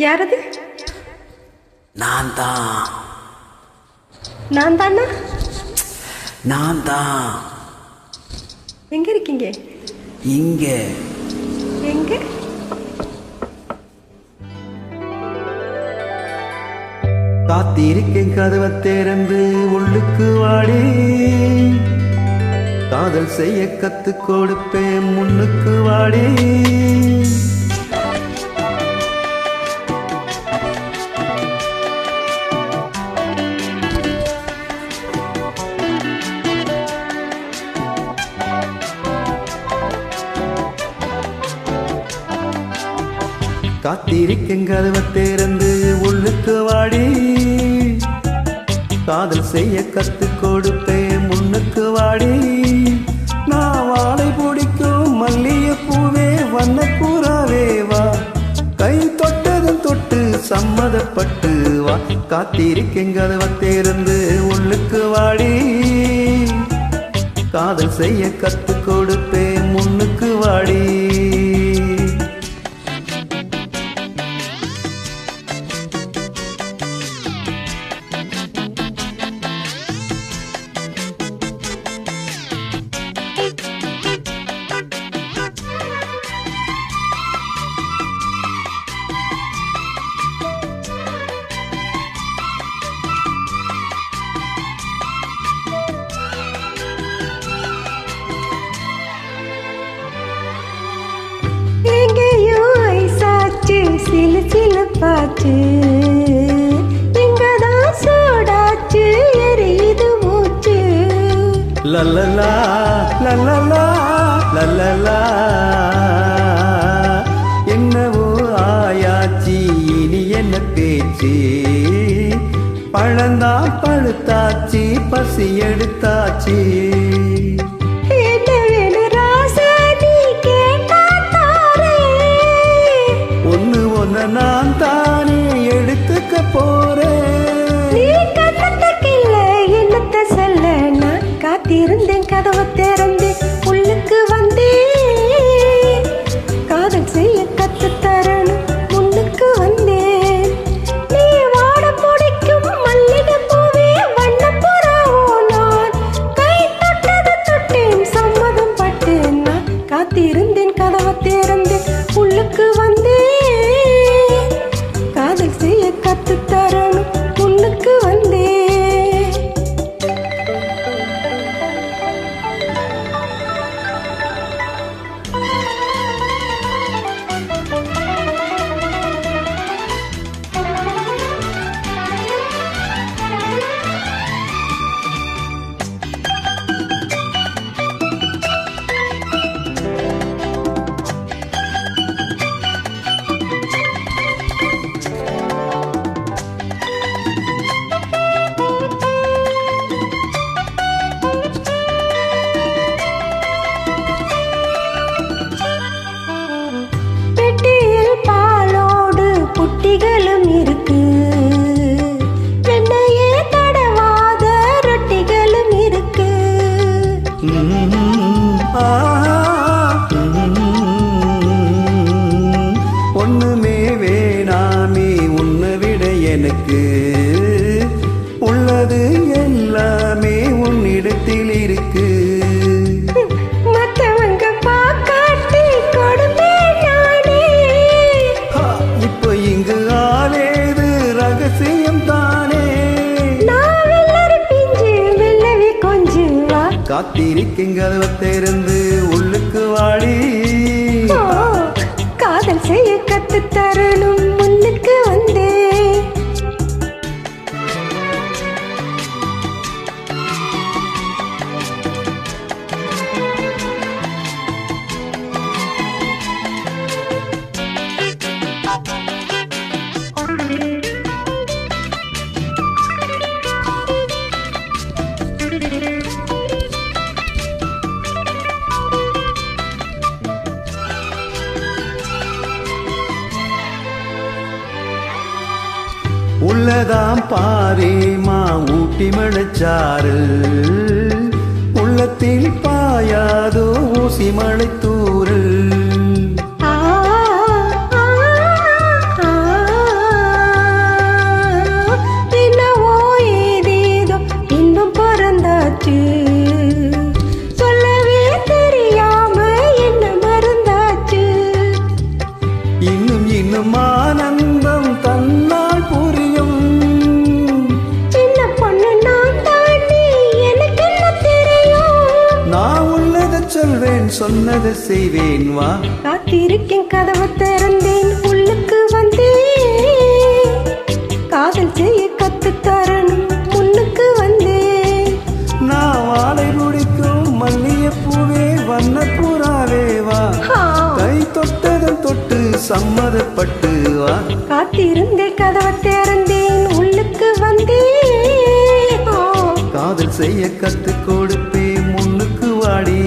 யாரது? நான் தான். நான் தானா? நான் தான். எங்க இருக்கீங்க? இங்க. எங்க? காத்திருக்கேன் கதவை திறந்து உள்ளுக்கு வாடி, காதல் செய்ய கத்து கொடுப்பேன் முன்னுக்கு வாடி. காத்திருக்கேன் கதவை திறந்து உள்ளுக்கு வாடி, காதல் செய்ய கத்து கொடுப்பேன் முன்னுக்கு வாடி. நான் வாழை பிடிக்கும் மல்லிகை பூவே வண்ணப்பூராவே வா, கை தொட்டதும் தொட்டு சம்மதப்பட்டு வா. காத்திருக்கேன் கதவை திறந்து உள்ளுக்கு வாடி, காதல் செய்ய கத்து கொடுப்பேன் முன்னுக்கு வாடி. சில சில பாச்சு இங்கதான் சோடாச்சு எரியுது மூச்சு. லல்லலா லல்லலா லல்லலா, என்னவோ ஆயாச்சி இனி என்ன பேச்சு, பழந்தான் பழுத்தாச்சு பசி எடுத்தாச்சு. நான் தானே எடுத்துக்க போறேன். நீ கண்ணத்துக்கில்ல என்னத்த சொல்ல, நான் காத்திருந்தேன் கதவை திறந்து உள்ளுக்கு வந்தேன், காதல் செய்ய கத்து தரணும் முன்னுக்கு வந்தேன். நீ வாட பிடிக்கும் மல்லிகை பூவே வண்ணப்புறாவோ, நான் கை தொட்டது தொட்டேன் சம்மதம் பட்டேன். நான் காத்திருந்தேன் கதவை திறந்து உள்ளுக்கு வந்தேன், கத்து தரணும் முன்னுக்கு வந்தே. குட்டிகளும் இருக்கு, வெண்ணையே தடவாத ரொட்டிகளும் இருக்கு. ஒண்ணுமே வேணாமே உன்னை விட எனக்கு, உள்ளது எல்லாமே உன்னிடத்தில் இருக்கு. காத்திருக்கேன் கதவை திறந்து உள்ளுக்கு வாடி, காதல் செய்ய கத்து தரணும் முன்னுக்கு வந்தே. உள்ளதாம் பாரேமா ஊட்டி மழைச்சாறு, உள்ளத்தில் பாயாதோ ஊசி மழை தூரல். சொன்னதை செய்வேன் வா. காத்திருக்கேன் கதவை திறந்தேன் உள்ளுக்கு வந்தேன் காதல் செய்ய கத்து தரணும் முன்னுக்கு வந்தேன். நான் வாழை முடிக்கும் மல்லிகைப்பூவே வண்ண பூராவே வா. கை தொட்டதும் தொட்டு சம்மதப்பட்டு வா. காத்திருந்தேன் கதவை திறந்தேன் உள்ளுக்கு வந்தேன் காதல் செய்ய கத்து கொடுப்பே முன்னுக்கு வாடி.